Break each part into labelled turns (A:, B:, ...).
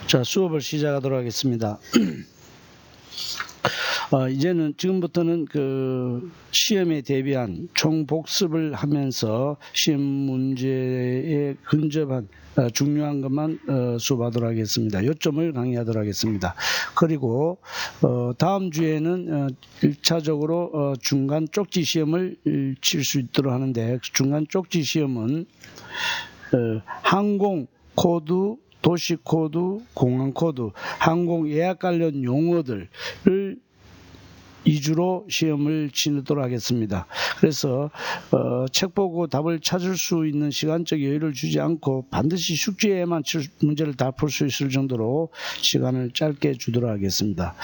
A: 자, 수업을 시작하도록 하겠습니다. 이제는 지금부터는 그 시험에 대비한 총복습을 하면서 시험 문제에 근접한 중요한 것만 수업하도록 하겠습니다. 요점을 강의하도록 하겠습니다. 그리고 다음 주에는 1차적으로 중간 쪽지 시험을 칠 수 있도록 하는데, 중간 쪽지 시험은 항공 코드, 도시 코드, 공항 코드, 항공 예약 관련 용어들을 위주로 시험을 치도록 하겠습니다. 그래서 책 보고 답을 찾을 수 있는 시간적 여유를 주지 않고 반드시 숙제에만 문제를 다 풀 수 있을 정도로 시간을 짧게 주도록 하겠습니다.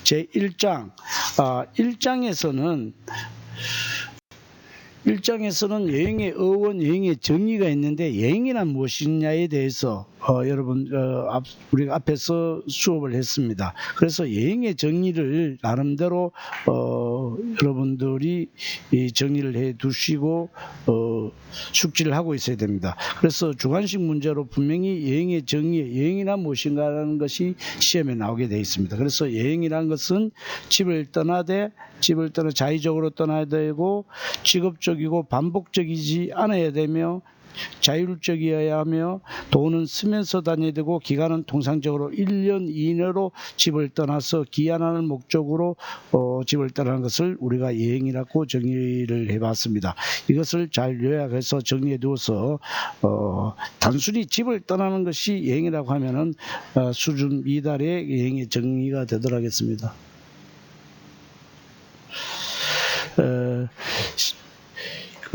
A: 제1장 1장에서는 여행의 어원, 여행의 정의가 있는데, 여행이란 무엇이냐에 대해서 여러분 우리가 앞에서 수업을 했습니다. 그래서 여행의 정의를 나름대로 여러분들이 정의를 해 두시고 숙지를 하고 있어야 됩니다. 그래서 주관식 문제로 분명히 여행의 정의, 여행이란 무엇인가라는 것이 시험에 나오게 되어 있습니다. 그래서 여행이란 것은 집을 떠나 자의적으로 떠나야 되고, 직업적이고 반복적이지 않아야 되며, 자율적이어야 하며, 돈은 쓰면서 다녀야 되고, 기간은 통상적으로 1년 이내로 집을 떠나서 기한하는 목적으로 집을 떠나는 것을 우리가 여행이라고 정의를 해봤습니다. 이것을 잘 요약해서 정리해 두어서 단순히 집을 떠나는 것이 여행이라고 하면은 수준 미달의 여행의 정의가 되도록 하겠습니다.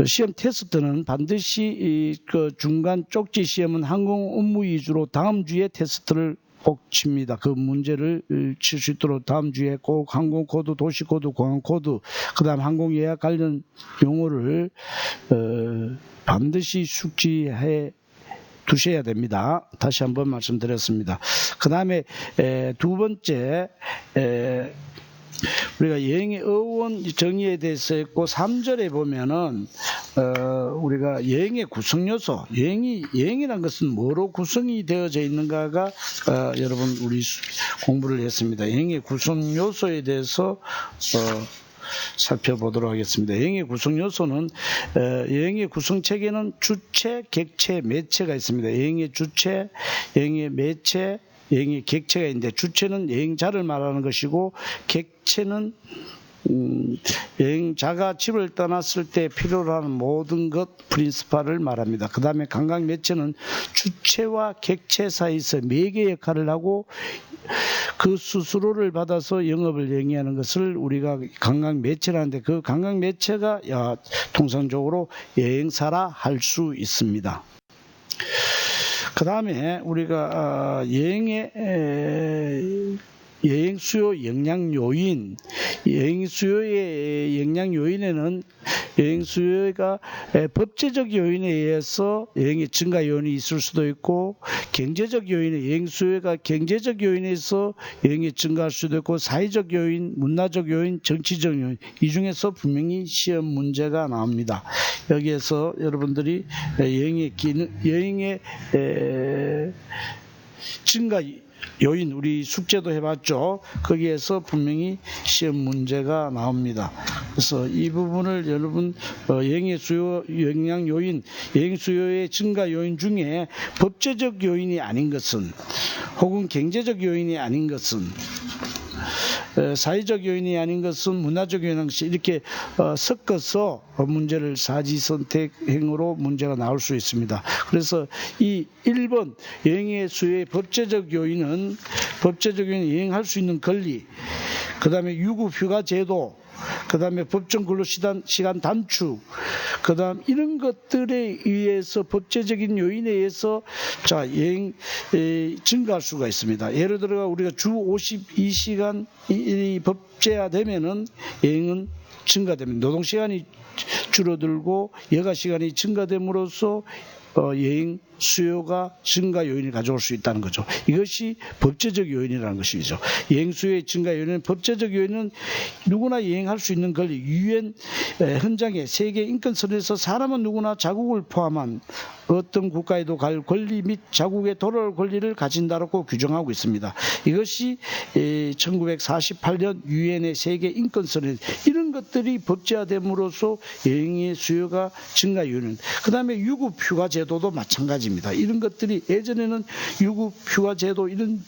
A: 시험 테스트는 반드시 그 중간 쪽지 시험은 항공 업무 위주로 다음 주에 테스트를 꼭 칩니다. 그 문제를 칠 수 있도록 다음 주에 꼭 항공 코드, 도시 코드, 공항 코드, 그 다음 항공 예약 관련 용어를 반드시 숙지해 두셔야 됩니다. 다시 한번 말씀드렸습니다. 그 다음에 두 번째, 우리가 여행의 어원 정의에 대해서 했고, 3절에 보면은 우리가 여행의 구성 요소, 여행이란 것은 뭐로 구성이 되어져 있는가가 여러분 우리 공부를 했습니다. 여행의 구성 요소에 대해서 살펴보도록 하겠습니다. 여행의 구성 요소는 여행의 구성 체계는 주체, 객체, 매체가 있습니다. 여행의 주체, 여행의 매체, 여행의 객체가 있는데, 주체는 여행자를 말하는 것이고, 객체는 여행자가 집을 떠났을 때 필요로 하는 모든 것, 프린시팔을 말합니다. 그 다음에 관광 매체는 주체와 객체 사이에서 매개 역할을 하고, 그 수수료를 받아서 영업을 영위하는 것을 우리가 관광 매체라는데, 그 관광 매체가 통상적으로 여행사라 할 수 있습니다. 그 다음에 우리가 여행 수요 영향 요인, 여행 수요의 영향 요인에는 여행 수요가 법제적 요인에 의해서 여행의 증가 요인이 있을 수도 있고, 경제적 요인에 여행 수요가 경제적 요인에서 여행이 증가할 수도 있고, 사회적 요인, 문화적 요인, 정치적 요인, 이 중에서 분명히 시험 문제가 나옵니다. 여기에서 여러분들이 여행의 증가 요인, 우리 숙제도 해봤죠. 거기에서 분명히 시험 문제가 나옵니다. 그래서 이 부분을 여러분 여행의 수요 영향 요인, 여행 수요의 증가 요인 중에 법제적 요인이 아닌 것은, 혹은 경제적 요인이 아닌 것은, 사회적 요인이 아닌 것은, 문화적 요인인 것이, 이렇게 섞어서 문제를 사지선택행으로 문제가 나올 수 있습니다. 그래서 이 1번 여행의 수요의 법제적 요인은 여행할 수 있는 권리, 그 다음에 유급 휴가 제도, 그 다음에 법정 근로시간 단축, 그 다음 이런 것들에 의해서, 법제적인 요인에 의해서 여행 증가할 수가 있습니다. 예를 들어 우리가 주 52시간이 법제화되면은 여행은 증가됩니다. 노동시간이 줄어들고 여가시간이 증가됨으로써 여행 수요가 증가 요인을 가져올 수 있다는 거죠. 이것이 법제적 요인이라는 것이죠. 여행 수요의 증가 요인은 법제적 요인은 누구나 여행할 수 있는 권리, 유엔 헌장의 세계 인권선에서 사람은 누구나 자국을 포함한 어떤 국가에도 갈 권리 및 자국에 돌아올 권리를 가진다고 규정하고 있습니다. 이것이 1948년 유엔의 세계 인권선에 이런 것들이 법제화됨으로써 여행의 수요가 증가 요인은 그 다음에 유급 휴가 제도도 마찬가지입니다. 이런 것들이 예전에는 유급 휴가 제도 이런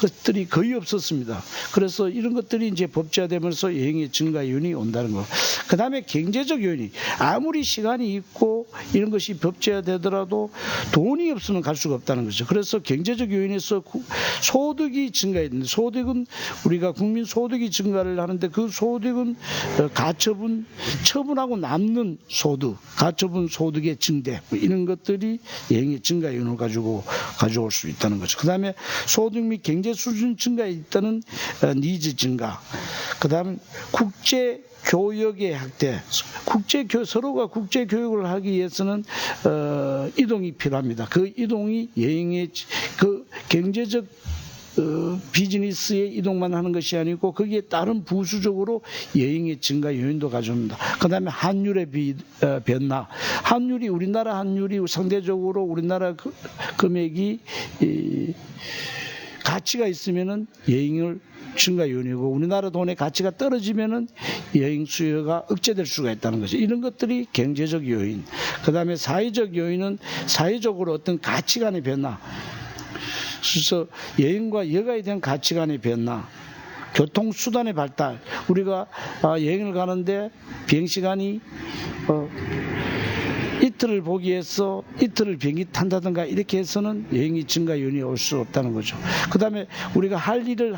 A: 것들이 거의 없었습니다. 그래서 이런 것들이 이제 법제화되면서 여행의 증가 요인이 온다는 거. 그 다음에 경제적 요인이 아무리 시간이 있고 이런 것이 법제화되더라도 돈이 없으면 갈 수가 없다는 거죠. 그래서 경제적 요인에서 소득이 증가해야 되는데 소득은 우리가 국민 소득이 증가를 하는데 그 소득은 가처분, 처분하고 남는 소득, 가처분 소득의 증대 이런 것들이 여행의 증가 요인을 가져올 수 있다는 거죠. 그 다음에 소득 및 경제 수준 증가에 있다는 니즈 증가. 그 다음 국제 교역의 확대, 서로가 국제 교육을 하기 위해서는 이동이 필요합니다. 그 이동이 여행의 그 경제적 비즈니스의 이동만 하는 것이 아니고 거기에 따른 부수적으로 여행의 증가 요인도 가져옵니다. 그 다음에 환율의 변화. 환율이 우리나라 환율이 상대적으로 우리나라 금액이 가치가 있으면은 여행을 증가 요인이고 우리나라 돈의 가치가 떨어지면은 여행 수요가 억제될 수가 있다는 거죠. 이런 것들이 경제적 요인. 그 다음에 사회적 요인은 사회적으로 어떤 가치관의 변화. 그래서 여행과 여가에 대한 가치관의 변화. 교통수단의 발달. 우리가 여행을 가는데 비행시간이 이틀을 보기 위해서 이틀을 비행기 탄다든가 이렇게 해서는 여행이 증가 요인이 올 수 없다는 거죠. 그 다음에 우리가 할 일을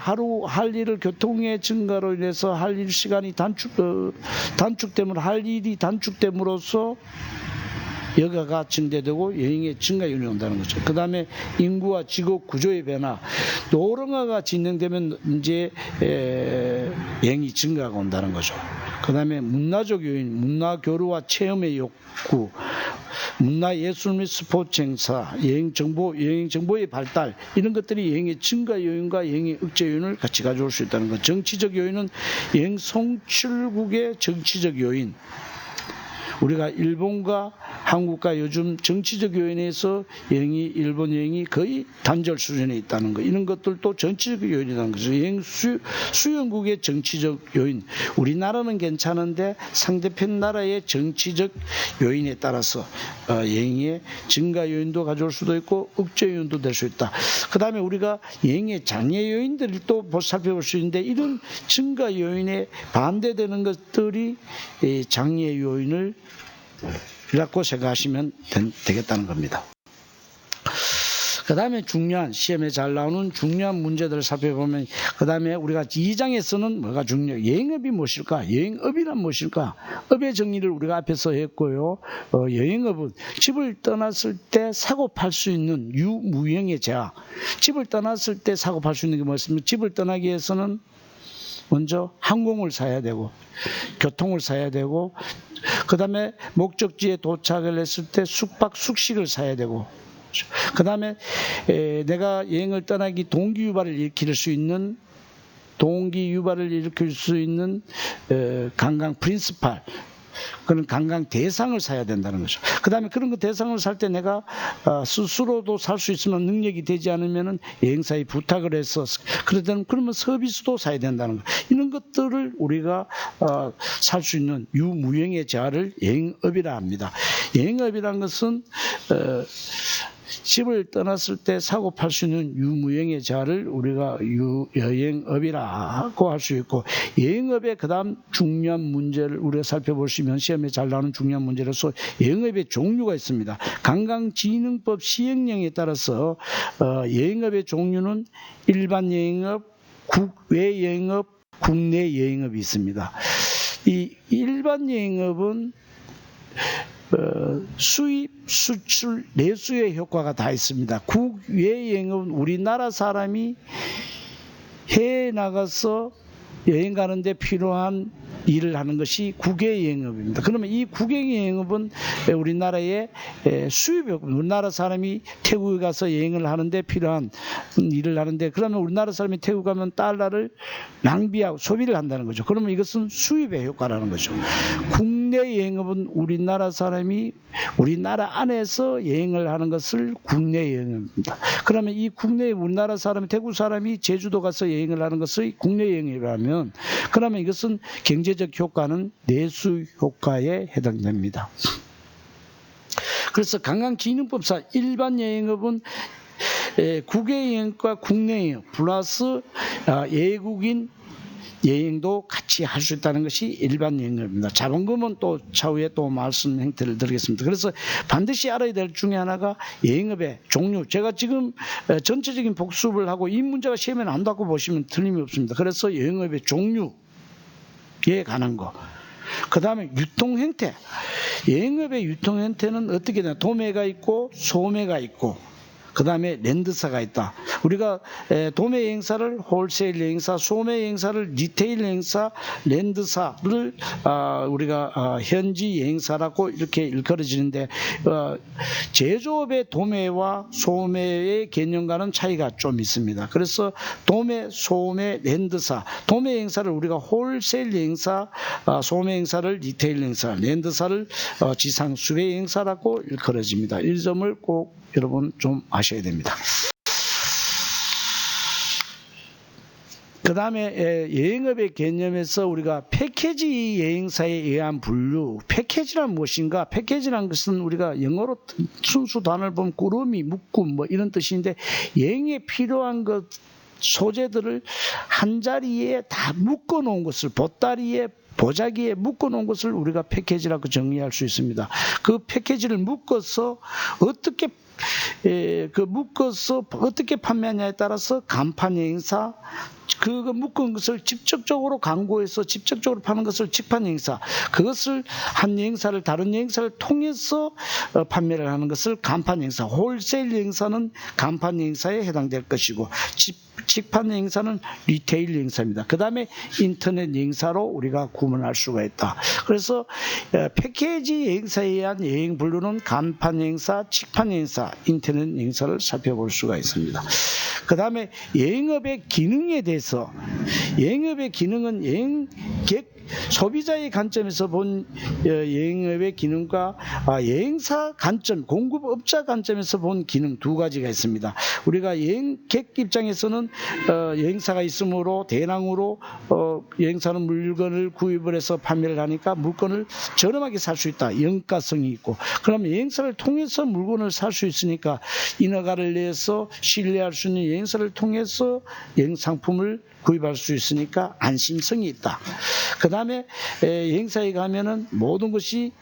A: 교통의 증가로 인해서 할 일 시간이 단축되므로 할 일이 단축됨으로써 여가가 증대되고 여행의 증가 요인이 온다는 거죠. 그 다음에 인구와 직업 구조의 변화, 노령화가 진행되면 이제 여행이 증가가 온다는 거죠. 그 다음에 문화적 요인, 문화 교류와 체험의 욕구, 문화 예술 및 스포츠 행사, 여행 정보의 발달 이런 것들이 여행의 증가 요인과 여행의 억제 요인을 같이 가져올 수 있다는 것. 정치적 요인은 여행 송출국의 정치적 요인. 우리가 일본과 한국과 요즘 정치적 요인에서 일본 여행이 거의 단절 수준에 있다는 것. 이런 것들도 정치적 요인이라는 거죠. 여행 수용국의 정치적 요인. 우리나라는 괜찮은데 상대편 나라의 정치적 요인에 따라서 여행의 증가 요인도 가져올 수도 있고 억제 요인도 될 수 있다. 그 다음에 우리가 여행의 장애 요인들을 또 살펴볼 수 있는데 이런 증가 요인에 반대되는 것들이 장애 요인을 이라고 생각하시면 되겠다는 겁니다. 그 다음에 중요한 시험에 잘 나오는 중요한 문제들을 살펴보면 그 다음에 우리가 2장에서는 뭐가 중요해요? 여행업이 무엇일까? 여행업이란 무엇일까? 업의 정리를 우리가 앞에서 했고요. 여행업은 집을 떠났을 때 사고 팔 수 있는 유무형의 제약. 집을 떠났을 때 사고 팔 수 있는 게 뭐였습니까? 집을 떠나기 위해서는 먼저 항공을 사야 되고 교통을 사야 되고 그 다음에 목적지에 도착을 했을 때 숙식을 사야 되고 그 다음에 내가 여행을 떠나기 동기유발을 일으킬 수 있는 관광 프린시팔 그런 관광 대상을 사야 된다는 거죠. 그 다음에 그런 거 대상을 살 때 내가 스스로도 살 수 있으면 능력이 되지 않으면 여행사에 부탁을 해서 그러면 서비스도 사야 된다는 거. 이런 것들을 우리가 살 수 있는 유무형의 자를 여행업이라 합니다. 여행업이란 것은 집을 떠났을 때 사고 팔 수 있는 유무형의 자를 우리가 여행업이라고 할 수 있고 여행업의 그 다음 중요한 문제를 우리가 살펴보시면 시험에 잘 나오는 중요한 문제로서 여행업의 종류가 있습니다. 관광진흥법 시행령에 따라서 여행업의 종류는 일반 여행업, 국외 여행업, 국내 여행업이 있습니다. 이 일반 여행업은 수입, 수출, 내수의 효과가 다 있습니다. 국외 여행은 우리나라 사람이 해외에 나가서 여행 가는데 필요한 일을 하는 것이 국외여행업입니다. 그러면 이 국외여행업은 우리나라의 수입업, 우리나라 사람이 태국에 가서 여행을 하는데 필요한 일을 하는데, 그러면 우리나라 사람이 태국 가면 달러를 낭비하고 소비를 한다는 거죠. 그러면 이것은 수입의 효과라는 거죠. 국내 여행업은 우리나라 사람이 우리나라 안에서 여행을 하는 것을 국내 여행업입니다. 그러면 이 국내 우리나라 사람이 태국 사람이 제주도 가서 여행을 하는 것을 국내 여행이라면, 그러면 이것은 경제적 효과는 내수 효과에 해당됩니다. 그래서 관광진흥법상 일반 여행업은 국외여행과 국내여행 플러스 외국인 여행도 같이 할 수 있다는 것이 일반 여행업입니다. 자본금은 또 차후에 또 말씀 행태를 드리겠습니다. 그래서 반드시 알아야 될 중에 하나가 여행업의 종류. 제가 지금 전체적인 복습을 하고 이 문제가 시험에 나온다고 보시면 틀림이 없습니다. 그래서 여행업의 종류에 관한 거. 그 다음에 유통 형태. 여행업의 유통 형태는 어떻게 되나? 도매가 있고 소매가 있고, 그 다음에 랜드사가 있다. 우리가 도매 여행사를 홀세일 여행사, 소매 여행사를 리테일 여행사, 랜드사를 우리가 현지 여행사라고 이렇게 일컬어지는데, 제조업의 도매와 소매의 개념과는 차이가 좀 있습니다. 그래서 도매, 소매, 랜드사, 도매 여행사를 우리가 홀세일 여행사, 소매 여행사를 리테일 여행사, 랜드사를 지상 수배 여행사라고 일컬어집니다. 이 점을 꼭 여러분 좀 아셔야 됩니다. 그 다음에 여행업의 개념에서 우리가 패키지 여행사에 의한 분류, 패키지란 무엇인가? 패키지란 것은 우리가 영어로 순수 단어를 보면 꾸러미, 묶음 뭐 이런 뜻인데, 여행에 필요한 것 소재들을 한 자리에 다 묶어 놓은 것을, 보따리에 보자기에 묶어 놓은 것을 우리가 패키지라고 정의할 수 있습니다. 그 패키지를 묶어서 어떻게 어떻게 판매하냐에 따라서 간판 여행사, 그거 묶은 것을 직접적으로 광고해서 직접적으로 파는 것을 직판 여행사, 그것을 한 여행사를 다른 여행사를 통해서 판매를 하는 것을 간판 여행사, 홀세일 여행사는 간판 여행사에 해당될 것이고, 직판 여행사는 리테일 여행사입니다. 그 다음에 인터넷 여행사로 우리가 구분할 수가 있다. 그래서 패키지 여행사에 의한 여행 분류는 간판 여행사, 직판 여행사, 인터넷 여행사를 살펴볼 수가 있습니다. 그 다음에 여행업의 기능에 대해서, 여행업의 기능은 여행객 소비자의 관점에서 본 여행업의 기능과 여행사 관점, 공급업자 관점에서 본 기능 두 가지가 있습니다. 우리가 여행객 입장에서는 여행사가 있으므로 대량으로 여행사는 물건을 구입을 해서 판매를 하니까 물건을 저렴하게 살 수 있다. 영가성이 있고, 그러면 여행사를 통해서 물건을 살 수 있으니까 인허가를 내서 신뢰할 수 있는 여행사를 통해서 여행 상품을 구입할 수 있으니까 안심성이 있다. 그 다음에 여행사에 가면은 모든 것이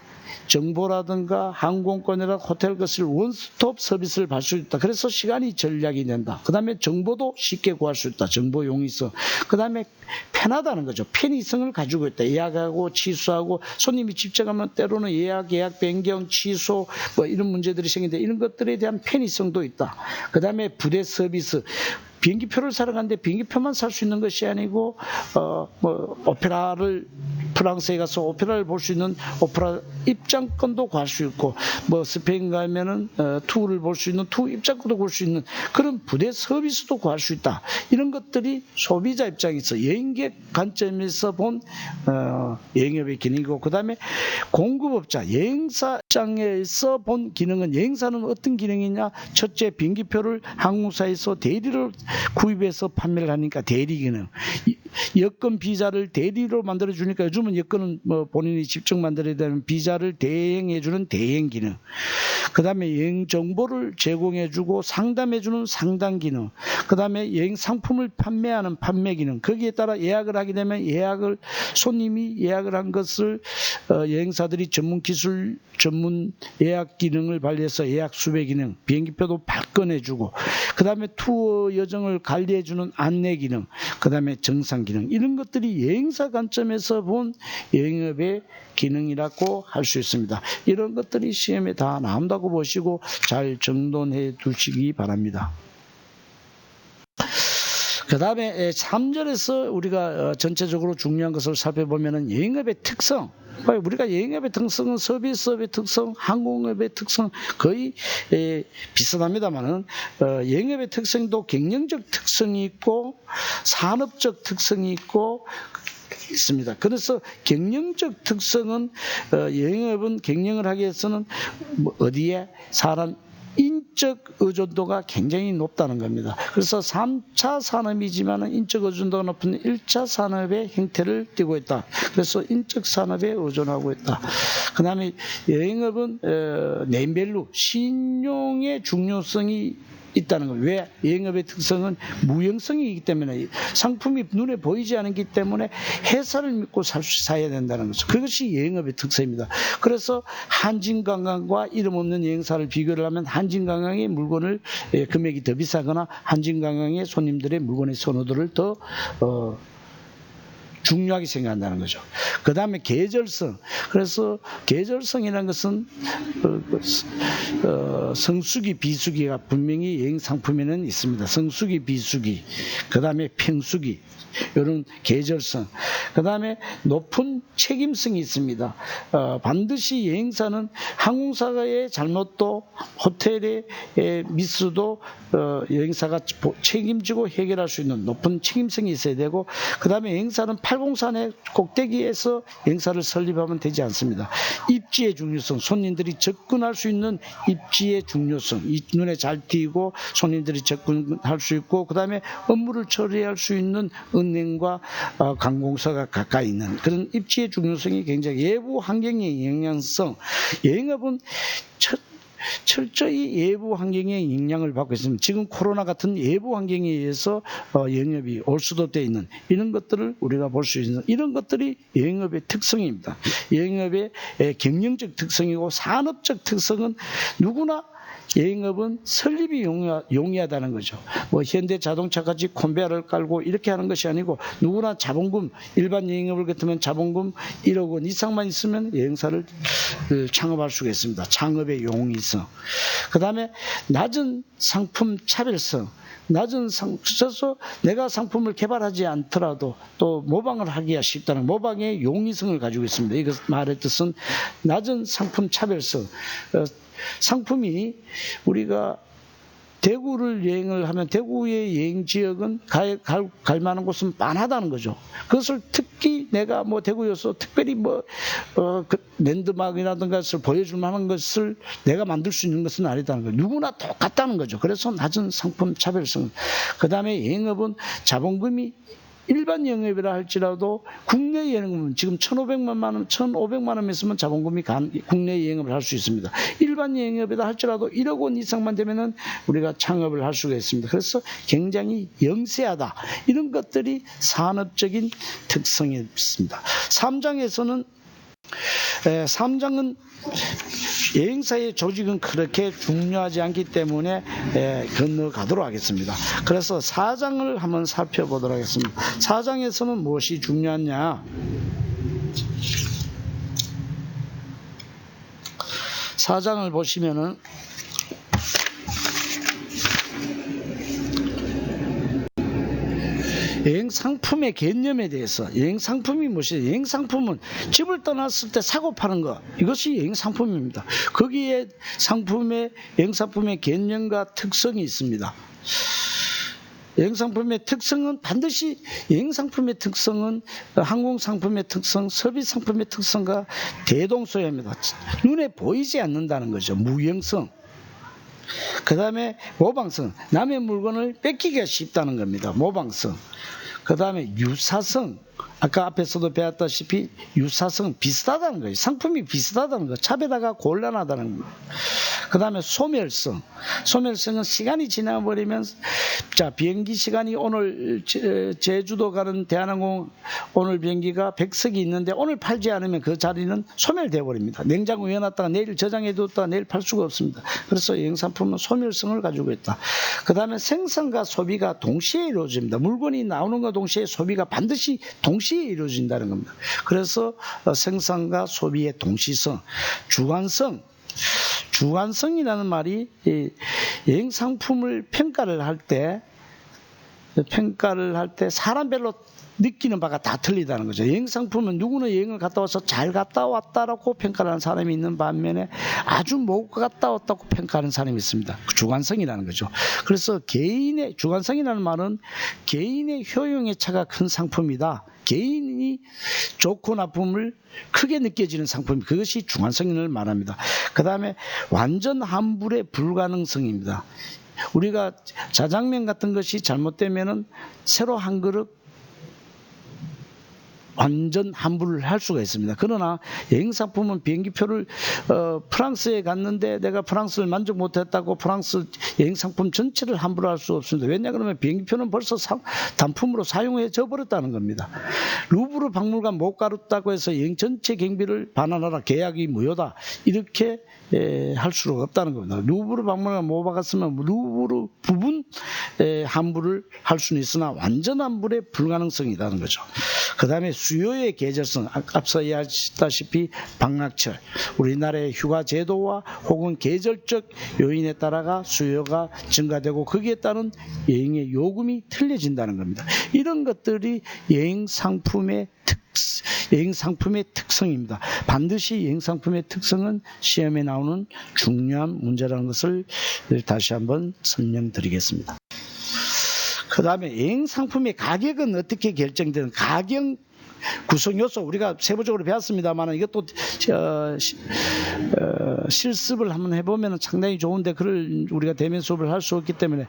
A: 정보라든가 항공권이나 호텔 것을 원스톱 서비스를 받을 수 있다. 그래서 시간이 절약이 된다. 그 다음에 정보도 쉽게 구할 수 있다. 정보 용이성. 그 다음에 편하다는 거죠. 편의성을 가지고 있다. 예약하고 취소하고, 손님이 직접 가면 때로는 예약 변경, 취소 뭐 이런 문제들이 생기는데, 이런 것들에 대한 편의성도 있다. 그 다음에 부대 서비스. 비행기표를 사러 가는데 비행기표만 살 수 있는 것이 아니고 오페라를, 프랑스에 가서 오페라를 볼 수 있는 오페라 입장권도 구할 수 있고, 스페인 가면은 투를 볼 수 있는 투 입장권도 구할 수 있는 그런 부대 서비스도 구할 수 있다. 이런 것들이 소비자 입장에서, 여행객 관점에서 본 여행업의 기능이고, 그 다음에 공급업자, 여행사 입장에서 본 기능은, 여행사는 어떤 기능이냐? 첫째, 비행기표를 항공사에서 대리로 구입해서 판매를 하니까 대리 기능. 여권 비자를 대리로 만들어 주니까, 요즘은 여권은 본인이 직접 만들어야 되는 비자를 대행해 주는 대행 기능. 그 다음에 여행 정보를 제공해 주고 상담해 주는 상담 기능. 그 다음에 여행 상품을 판매하는 판매 기능. 거기에 따라 예약을 하게 되면 손님이 예약을 한 것을 여행사들이 전문 기술, 전문 예약 기능을 발휘해서 예약 수배 기능, 비행기표도 발권해 주고, 그 다음에 투어 여정을 관리해 주는 안내 기능, 그 다음에 정상 기능. 이런 것들이 여행사 관점에서 본 여행업의 기능이라고 할 수 있습니다. 이런 것들이 시험에 다 나온다고 보시고 잘 정돈해 두시기 바랍니다. 그 다음에 3절에서 우리가 전체적으로 중요한 것을 살펴보면은 여행업의 특성. 우리가 여행업의 특성은 서비스업의 특성, 항공업의 특성 거의 비슷합니다만은 여행업의 특성도 경영적 특성이 있고 산업적 특성이 있고 있습니다. 그래서 경영적 특성은 여행업은 경영을 하기 위해서는 어디에 사람 인적 의존도가 굉장히 높다는 겁니다. 그래서 3차 산업이지만 인적 의존도가 높은 1차 산업의 형태를 띠고 있다. 그래서 인적 산업에 의존하고 있다. 그 다음에 여행업은 네임밸류, 신용의 중요성이 있다는 거예요. 왜? 여행업의 특성은 무형성이기 때문에 상품이 눈에 보이지 않기 때문에 회사를 믿고 사야 된다는 거죠. 그것이 여행업의 특성입니다. 그래서 한진관광과 이름 없는 여행사를 비교를 하면 한진관광의 물건을 금액이 더 비싸거나 한진관광의 손님들의 물건의 선호도를 더 중요하게 생각한다는 거죠. 그 다음에 계절성. 그래서 계절성이라는 것은 성수기, 비수기가 분명히 여행 상품에는 있습니다. 성수기, 비수기. 그 다음에 평수기. 이런 계절성. 그 다음에 높은 책임성이 있습니다. 반드시 여행사는 항공사의 잘못도 호텔의 미스도 여행사가 책임지고 해결할 수 있는 높은 책임성이 있어야 되고, 그 다음에 여행사는 803의 꼭대기에서 여행사를 설립하면 되지 않습니다. 입지의 중요성, 손님들이 접근할 수 있는 입지의 중요성, 눈에 잘 띄고 손님들이 접근할 수 있고, 그 다음에 업무를 처리할 수 있는 은행과 관공서가 가까이 있는 그런 입지의 중요성이 굉장히, 외부 환경의 영향성. 여행업은 철저히 외부 환경의 영향을 받고 있습니다. 지금 코로나 같은 외부 환경에 의해서 영업이 올 수도 돼 있는 이런 것들을 우리가 볼 수 있는, 이런 것들이 여행업의 특성입니다. 여행업의 경영적 특성이고, 산업적 특성은 누구나 여행업은 설립이 용이하다는 거죠. 뭐 현대자동차같이 컨베어를 깔고 이렇게 하는 것이 아니고, 누구나 자본금, 일반 여행업을 같으면 자본금 1억 원 이상만 있으면 여행사를 창업할 수가 있습니다. 창업의 용이성. 그 다음에 낮은 상품 차별성. 그래서 내가 상품을 개발하지 않더라도 또 모방을 하기가 쉽다는 모방의 용이성을 가지고 있습니다. 이것 말의 뜻은 낮은 상품 차별성. 상품이 우리가 대구를 여행을 하면 대구의 여행 지역은 갈 만한 곳은 많하다는 거죠. 그것을 특히 내가 뭐 대구여서 특별히 그 랜드마크라든가 것을 보여줄 만한 것을 내가 만들 수 있는 것은 아니다는 거죠. 누구나 똑같다는 거죠. 그래서 낮은 상품 차별성. 그 다음에 여행업은 자본금이 일반 영업이라 할지라도 국내 여행은 지금 1,500만 원 있으면 자본금이 국내 여행업을 할 수 있습니다. 일반 영업이라 할지라도 1억 원 이상만 되면은 우리가 창업을 할 수가 있습니다. 그래서 굉장히 영세하다. 이런 것들이 산업적인 특성이 있습니다. 3장에서는 3장은 여행사의 조직은 그렇게 중요하지 않기 때문에 건너가도록 하겠습니다. 그래서 4장을 한번 살펴보도록 하겠습니다. 4장에서는 무엇이 중요하냐? 4장을 보시면은 여행 상품의 개념에 대해서, 여행 상품이 무엇이냐? 여행 상품은 집을 떠났을 때 사고 파는 것, 이것이 여행 상품입니다. 거기에 여행 상품의 개념과 특성이 있습니다. 여행 상품의 특성은 반드시, 여행 상품의 특성은 항공 상품의 특성, 서비스 상품의 특성과 대동소이합니다. 눈에 보이지 않는다는 거죠. 무형성. 그 다음에 모방성, 남의 물건을 뺏기기가 쉽다는 겁니다. 모방성. 그 다음에 유사성, 아까 앞에서도 배웠다시피 유사성, 비슷하다는 거예요. 상품이 비슷하다는 거예요. 차별화가 곤란하다는 거예요. 그 다음에 소멸성. 소멸성은 시간이 지나버리면, 자, 비행기 시간이 오늘 제주도 가는 대한항공 오늘 비행기가 100석이 있는데 오늘 팔지 않으면 그 자리는 소멸되어 버립니다. 냉장고에 넣어놨다가 내일 저장해뒀다가 내일 팔 수가 없습니다. 그래서 여행 상품은 소멸성을 가지고 있다. 그 다음에 생산과 소비가 동시에 이루어집니다. 물건이 나오는 것과 동시에 소비가 반드시 동시에 이루어진다는 겁니다. 그래서 생산과 소비의 동시성, 주관성. 주관성이라는 말이 여행 상품을 평가를 할 때 평가를 할 때 사람별로 느끼는 바가 다 틀리다는 거죠. 여행 상품은 누구는 여행을 갔다 와서 잘 갔다 왔다라고 평가를 하는 사람이 있는 반면에 아주 못 갔다 왔다고 평가하는 사람이 있습니다. 주관성이라는 거죠. 그래서 개인의 주관성이라는 말은 개인의 효용의 차가 큰 상품이다. 개인이 좋고 나쁨을 크게 느껴지는 상품, 그것이 주관성을 말합니다. 그 다음에 완전 환불의 불가능성입니다. 우리가 자장면 같은 것이 잘못되면은 새로 한 그릇 완전 환불을 할 수가 있습니다. 그러나 여행상품은 비행기표를 프랑스에 갔는데 내가 프랑스를 만족 못했다고 프랑스 여행상품 전체를 환불할 수 없습니다. 왜냐 그러면 비행기표는 벌써 단품으로 사용해져 버렸다는 겁니다. 루브르 박물관 못 가렸다고 해서 여행 전체 경비를 반환하라, 계약이 무효다, 이렇게 할 수가 없다는 겁니다. 루브르 박물관 못 가봤으면 루브르 부분 환불을 할 수는 있으나 완전 환불의 불가능성이라는 거죠. 그 다음에 수요의 계절성, 앞서 이야기했다시피 방학철, 우리나라의 휴가 제도와 혹은 계절적 요인에 따라가 수요가 증가되고 거기에 따른 여행의 요금이 틀려진다는 겁니다. 이런 것들이 여행 상품의 특성입니다. 반드시 여행 상품의 특성은 시험에 나오는 중요한 문제라는 것을 다시 한번 설명드리겠습니다. 그 다음에 여행 상품의 가격은 어떻게 결정되는 가격 구성 요소 우리가 세부적으로 배웠습니다만 이것도 실습을 한번 해보면 상당히 좋은데 그걸 우리가 대면 수업을 할 수 없기 때문에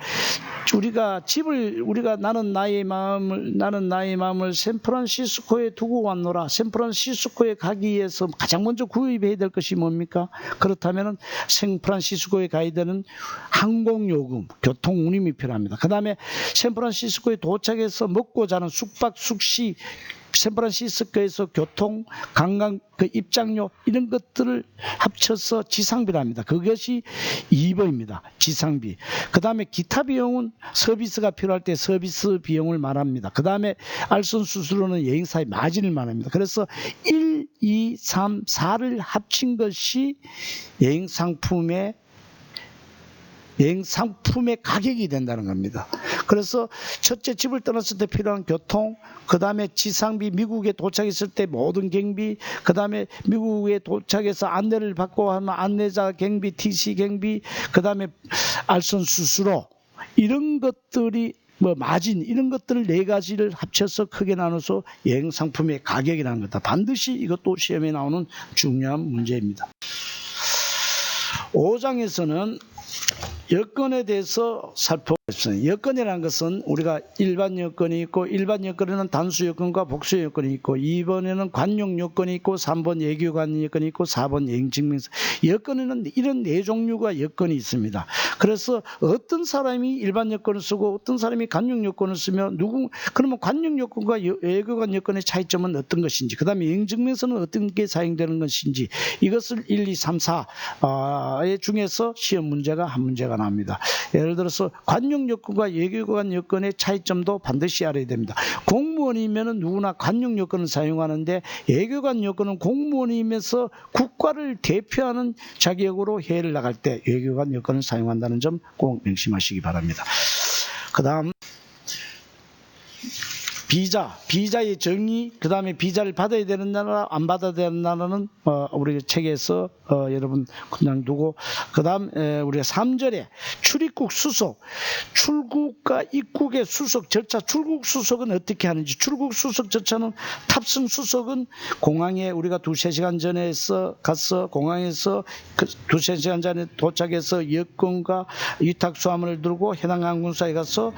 A: 우리가 나는 나의 마음을 샌프란시스코에 두고 왔노라. 샌프란시스코에 가기 위해서 가장 먼저 구입해야 될 것이 뭡니까? 그렇다면 샌프란시스코에 가야 되는 항공요금, 교통 운임이 필요합니다. 그 다음에 샌프란시스코에 도착해서 먹고 자는 숙박, 숙식, 샌프란시스코에서 교통, 관광, 그 입장료 이런 것들을 합쳐서 지상비랍니다. 그것이 2번입니다. 지상비. 그 다음에 기타 비용은 서비스가 필요할 때 서비스 비용을 말합니다. 그 다음에 알선 수수료는 여행사의 마진을 말합니다. 그래서 1, 2, 3, 4를 합친 것이 여행 상품의 가격이 된다는 겁니다. 그래서 첫째 집을 떠났을 때 필요한 교통, 그 다음에 지상비, 미국에 도착했을 때 모든 경비, 그 다음에 미국에 도착해서 안내를 받고 하면 안내자 경비, TC 경비, 그 다음에 알선 수수료, 이런 것들이 마진, 이런 것들 4가지를 합쳐서 크게 나눠서 여행 상품의 가격이라는 거다. 반드시 이것도 시험에 나오는 중요한 문제입니다. 5장에서는 여건에 대해서 살펴보겠습니다. 여건이라는 것은 우리가 일반 여건이 있고, 일반 여건에는 단수 여건과 복수 여건이 있고, 2번에는 관용 여건이 있고, 3번 예교관 여건이 있고, 4번 여행증명서. 여건에는 이런 4종류가 여건이 있습니다. 그래서 어떤 사람이 일반 여건을 쓰고 어떤 사람이 관용 여건을 쓰면 그러면 관용 여건과 예교관 여건의 차이점은 어떤 것인지, 그 다음에 여행증명서는 어떤 게 사용되는 것인지, 이것을 1, 2, 3, 4의 중에서 시험 문제가 한 문제가 나옵니다. 예를 들어서 관용 여건과 예교관 여건의 차이점도 반드시 알아야 됩니다. 공무원이면 누구나 관용 여건을 사용하는데 예교관 여건은 공무원이면서 국가를 대표하는 자격으로 해외를 나갈 때 예교관 여건을 사용한다는 점 꼭 명심하시기 바랍니다. 그 다음 비자의 정의, 그 다음에 비자를 받아야 되는 나라, 안 받아야 되는 나라는 우리 책에서 여러분 그냥 두고, 그 다음 우리가 3절에 출입국 수속, 출국과 입국의 수속 절차, 출국 수속은 어떻게 하는지, 출국 수속 절차는 탑승 수속은 공항에 우리가 2-3시간 전에 가서 공항에서 2-3시간 전에 도착해서 여권과 위탁수화물을 들고 해당 항공사에 가서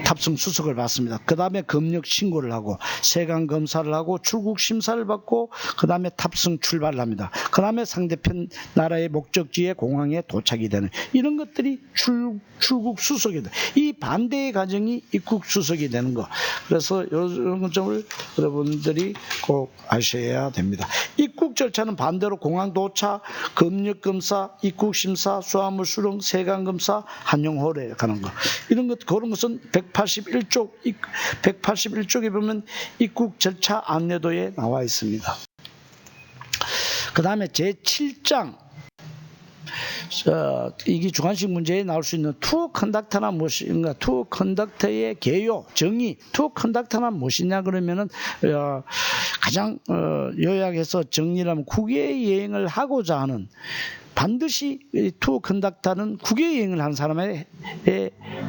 A: 탑승 수속을 받습니다. 그 다음에 검역 신고를 하고 세관 검사를 하고 출국 심사를 받고 그 다음에 탑승 출발을 합니다. 그 다음에 상대편 나라의 목적지에 공항에 도착이 되는 이런 것들이 출국 수속이 돼. 이 반대의 과정이 입국 수속이 되는 거. 그래서 이런 점을 여러분들이 꼭 아셔야 됩니다. 입국 절차는 반대로 공항 도착, 검역 검사, 입국 심사, 수화물 수령, 세관 검사, 한용홀에 가는 거. 이런 것 그런 것은 181쪽에 보면 입국 절차 안내도에 나와 있습니다. 그 다음에 제7장 이게 주관식 문제에 나올 수 있는 투어 컨덕터나 무엇인가, 투어 컨덕터의 개요, 정의, 투어 컨덕터나 무엇이냐 그러면은 가장 요약해서 정리하면 국외 여행을 하고자 하는, 반드시 투어 컨덕터는 국외 여행을 하는 사람에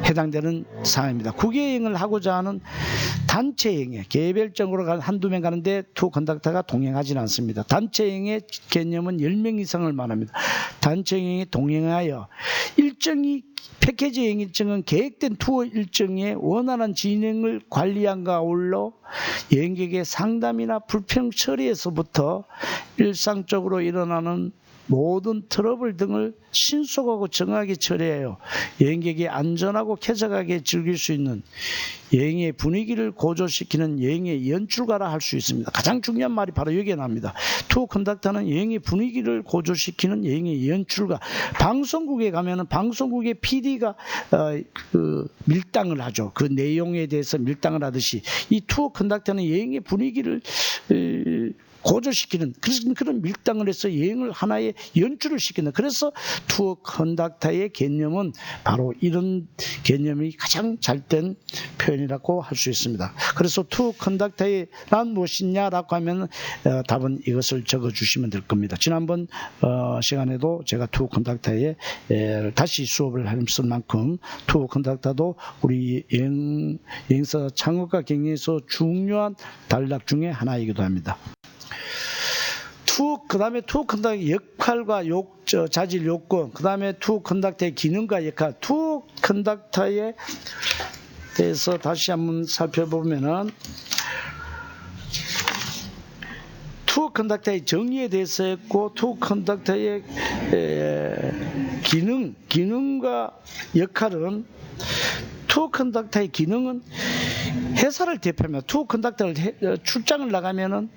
A: 해당되는 사항입니다. 국외 여행을 하고자 하는 단체 여행에 개별적으로 한두 명 가는데 투어 컨덕터가 동행하지는 않습니다. 단체 여행의 개념은 10명 이상을 말합니다. 단체 여행에 동행하여 일정이, 패키지 여행 일정은 계획된 투어 일정의 원활한 진행을 관리함과 아울러 여행객의 상담이나 불평 처리에서부터 일상적으로 일어나는 모든 트러블 등을 신속하고 정확하게 처리하여 여행객이 안전하고 쾌적하게 즐길 수 있는 여행의 분위기를 고조시키는 여행의 연출가라 할 수 있습니다. 가장 중요한 말이 바로 여기에 나옵니다. 투어 컨덕터는 여행의 분위기를 고조시키는 여행의 연출가. 방송국에 가면은 방송국의 PD가 밀당을 하죠. 그 내용에 대해서 밀당을 하듯이 이 투어 컨덕터는 여행의 분위기를 고조시키는 그런 밀당을 해서 여행을 하나의 연출을 시키는, 그래서 투어 컨덕터의 개념은 바로 이런 개념이 가장 잘된 표현이라고 할 수 있습니다. 그래서 투어 컨덕터의 란 무엇이냐라고 하면 답은 이것을 적어 주시면 될 겁니다. 지난번 시간에도 제가 투어 컨덕터에 다시 수업을 했을 만큼 투어 컨덕터도 우리 여행사 창업과 경영에서 중요한 단락 중에 하나이기도 합니다. 그 다음에 투어 컨덕터의 역할과 자질 요건, 그 다음에 투어 컨덕터의 기능과 역할, 투어 컨덕터에 대해서 다시 한번 살펴보면은 투어 컨덕터의 정의에 대해서 했고, 투어 컨덕터의 기능과 역할은, 투어 컨덕터의 기능은 회사를 대표하면, 투어 컨덕터를 출장을 나가면은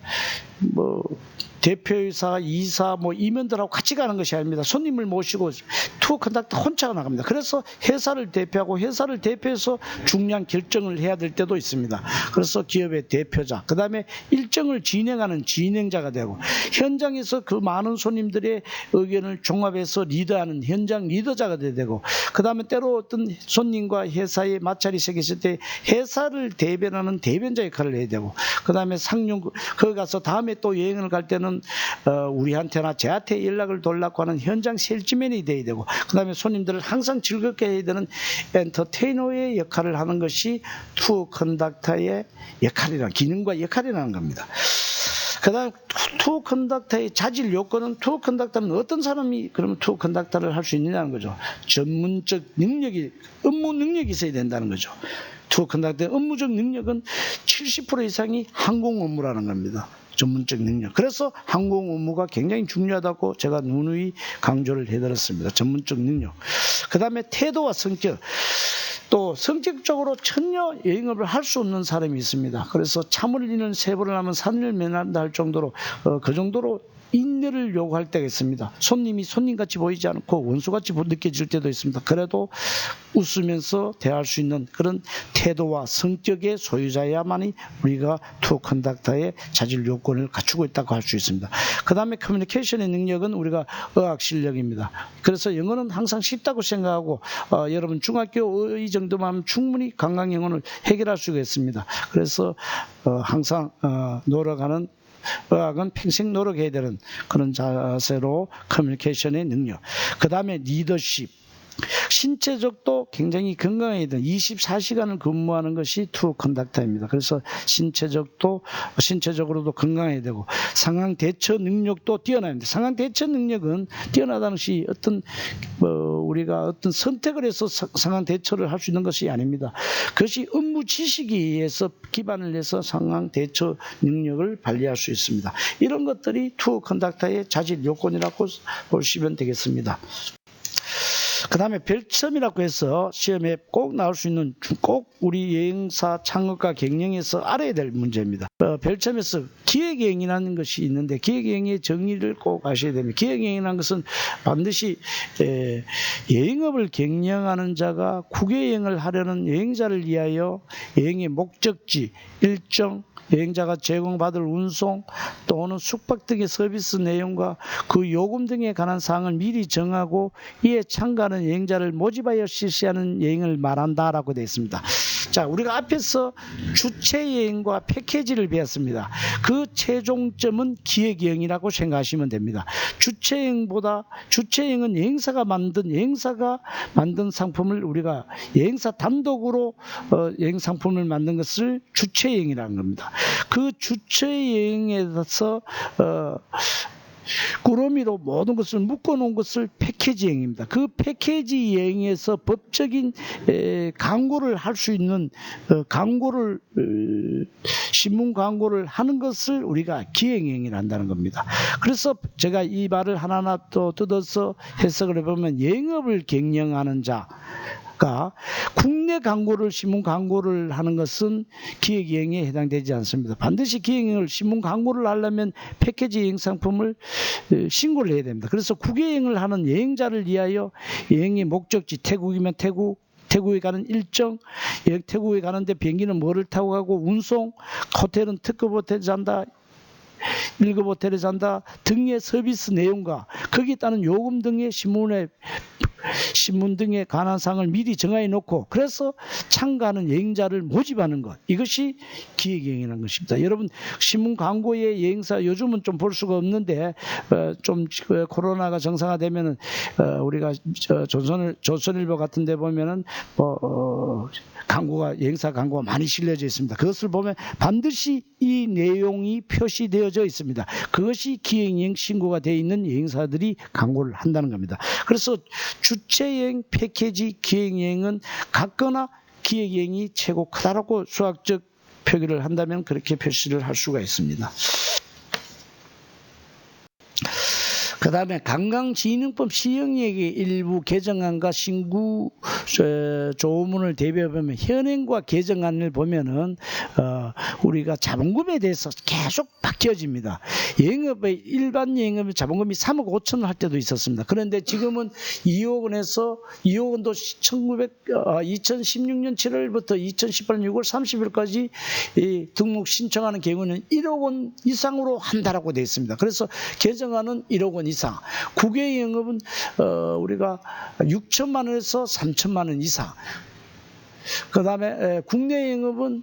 A: 대표이사, 이사, 임원들하고 같이 가는 것이 아닙니다. 손님을 모시고 투어 컨덕터 혼자가 나갑니다. 그래서 회사를 대표하고 회사를 대표해서 중요한 결정을 해야 될 때도 있습니다. 그래서 기업의 대표자, 그 다음에 일정을 진행하는 진행자가 되고, 현장에서 그 많은 손님들의 의견을 종합해서 리더하는 현장 리더자가 되고, 그 다음에 때로 어떤 손님과 회사의 마찰이 생겼을 때 회사를 대변하는 대변자 역할을 해야 되고, 그 다음에 상용, 거기 가서 다음에 또 여행을 갈 때는 우리한테나 저한테 연락을 돌라고 하는 현장 셀즈맨이 돼야 되고, 그 다음에 손님들을 항상 즐겁게 해야 되는 엔터테이너의 역할을 하는 것이 투어 컨덕터의 기능과 역할이라는 겁니다. 그 다음 투어 컨덕터의 자질 요건은, 투어 컨덕터는 어떤 사람이 그러면 투어 컨덕터를 할 수 있느냐는 거죠. 전문적 능력이, 업무 능력이 있어야 된다는 거죠. 투어 컨덕터의 업무적 능력은 70% 이상이 항공 업무라는 겁니다. 전문적 능력. 그래서 항공 업무가 굉장히 중요하다고 제가 누누이 강조를 해드렸습니다. 전문적 능력. 그 다음에 태도와 성격. 또 성격적으로 전혀 여행업을 할 수 없는 사람이 있습니다. 그래서 참을 이는 세번을 하면 산을 면한다 할 정도로 그 정도로 인내를 요구할 때가 있습니다. 손님이 손님같이 보이지 않고 원수같이 느껴질 때도 있습니다. 그래도 웃으면서 대할 수 있는 그런 태도와 성격의 소유자야만이 우리가 투어 컨덕터의 자질 요건을 갖추고 있다고 할 수 있습니다. 그 다음에 커뮤니케이션의 능력은 우리가 어학 실력입니다. 그래서 영어는 항상 쉽다고 생각하고 여러분 중학교 이 정도만 하면 충분히 관광 영어를 해결할 수가 있습니다. 그래서 항상 노력하는, 어학은 평생 노력해야 되는 그런 자세로 커뮤니케이션의 능력. 그 다음에 리더십. 신체적도 굉장히 건강해야 되는 24시간을 근무하는 것이 투어 컨덕터입니다. 그래서 신체적으로도 건강해야 되고, 상황 대처 능력도 뛰어나야 됩니다. 상황 대처 능력은 뛰어나다는 것이 우리가 어떤 선택을 해서 상황 대처를 할 수 있는 것이 아닙니다. 그것이 업무 지식에 의해서 기반을 해서 상황 대처 능력을 발휘할 수 있습니다. 이런 것들이 투어 컨덕터의 자질 요건이라고 보시면 되겠습니다. 그 다음에 별점이라고 해서 시험에 꼭 나올 수 있는, 꼭 우리 여행사 창업과 경영에서 알아야 될 문제입니다. 별점에서 기획여행이라는 것이 있는데, 기획여행의 정의를 꼭 아셔야 됩니다. 기획여행이라는 것은 반드시 여행업을 경영하는 자가 국외여행을 하려는 여행자를 위하여 여행의 목적지, 일정, 여행자가 제공받을 운송 또는 숙박 등의 서비스 내용과 그 요금 등에 관한 사항을 미리 정하고 이에 참가하는 여행자를 모집하여 실시하는 여행을 말한다라고 되어 있습니다. 자, 우리가 앞에서 주체 여행과 패키지를 배웠습니다. 그 최종점은 기획 여행이라고 생각하시면 됩니다. 주체 여행은 여행사가 만든 상품을 우리가 여행사 단독으로 여행 상품을 만든 것을 주체 여행이라는 겁니다. 그 주체 여행에서 꾸러미로 모든 것을 묶어놓은 것을 패키지 여행입니다. 그 패키지 여행에서 법적인 광고를 할 수 있는 신문 광고를 하는 것을 우리가 기획여행이라 한다는 겁니다. 그래서 제가 이 말을 하나하나 또 뜯어서 해석을 해보면 영업을 경영하는 자가 국내 광고를 신문 광고를 하는 것은 기획여행에 해당되지 않습니다. 반드시 기획여행을 신문 광고를 하려면 패키지 여행 상품을 신고를 해야 됩니다. 그래서 국외여행을 하는 여행자를 위하여 여행의 목적지 태국이면 태국에 가는 일정, 태국에 가는데 비행기는 뭐를 타고 가고 운송, 호텔은 특급 호텔에 잔다, 1급 호텔에 잔다 등의 서비스 내용과 거기에 따른 요금 등의 신문 등에 관한 사항을 미리 정해 놓고 그래서 참가하는 여행자를 모집하는 것, 이것이 기획여행이라는 것입니다. 여러분, 신문 광고의 여행사 요즘은 좀 볼 수가 없는데 좀 코로나가 정상화되면은 우리가 조선일보 같은 데 보면은 여행사 광고가 많이 실려져 있습니다. 그것을 보면 반드시 이 내용이 표시되어져 있습니다. 그것이 기획여행 신고가 되어 있는 여행사들이 광고를 한다는 겁니다. 그래서 주체여행, 패키지, 기획여행은 같거나 기획여행이 최고 크다라고 수학적 표기를 한다면 그렇게 표시를 할 수가 있습니다. 그 다음에 관광진흥법 시행령의 일부 개정안과 신구 조문을 대비해보면 현행과 개정안을 보면은 우리가 자본금에 대해서 계속 바뀌어집니다. 일반 여행업의 자본금이 3억 5천 할 때도 있었습니다. 그런데 지금은 2억 원에서 2억 원도 2016년 7월부터 2018년 6월 30일까지 등록 신청하는 경우는 1억 원 이상으로 한다라고 되어 있습니다. 그래서 개정안은 1억 원 이상, 국외 영업은 우리가 6천만 원에서 3천만 원 이상, 그 다음에 국내 영업은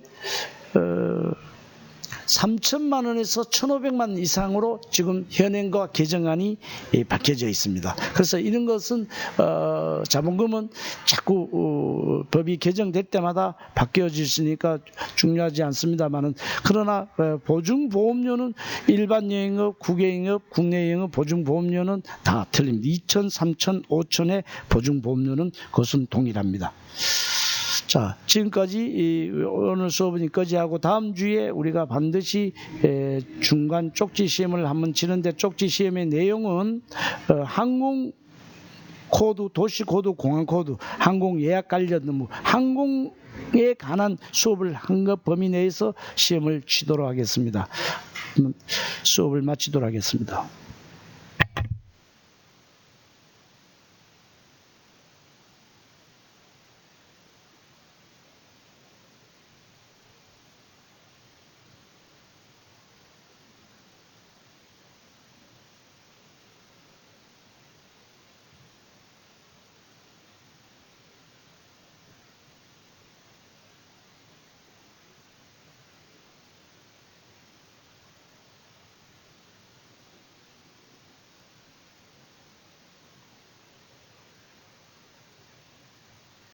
A: 3천만 원에서 1,500만 원 이상으로 지금 현행과 개정안이 바뀌어져 있습니다. 그래서 이런 것은 자본금은 자꾸 법이 개정될 때마다 바뀌어질 수 있으니까 중요하지 않습니다만은, 그러나 보증보험료는 일반 여행업, 국외여행업, 국내 여행업 보증보험료는 다 틀립니다. 2천, 3천, 5천의 보증보험료는 그것은 동일합니다. 자, 지금까지 오늘 수업은 여기까지 하고 다음 주에 우리가 반드시 중간 쪽지 시험을 한번 치는데, 쪽지 시험의 내용은 항공 코드, 도시 코드, 공항 코드, 항공 예약 관련 업무, 항공에 관한 수업을 한 것 범위 내에서 시험을 치도록 하겠습니다. 수업을 마치도록 하겠습니다.